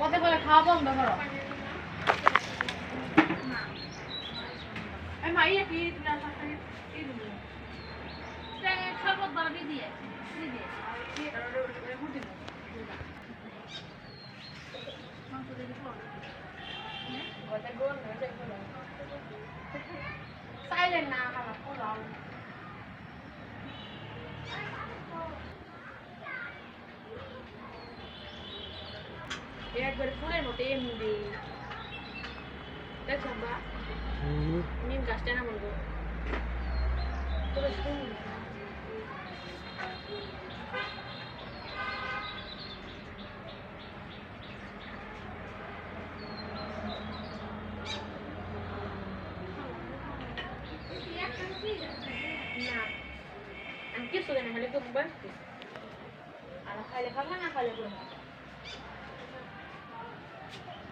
কত করে খাওয়া বন্ধ করো এই মাই কি না শাশুড়ি এই দিল সর্বত বড় দিয়ে Silent na harap ko lang. একবারে ফুলের মতো এমনি দেখছেন বা নিম গাছটা না বলবো না আমি কিছু জানি খালি খুব বাড়ছি আর খাইলে খাবো না খাইলে করবো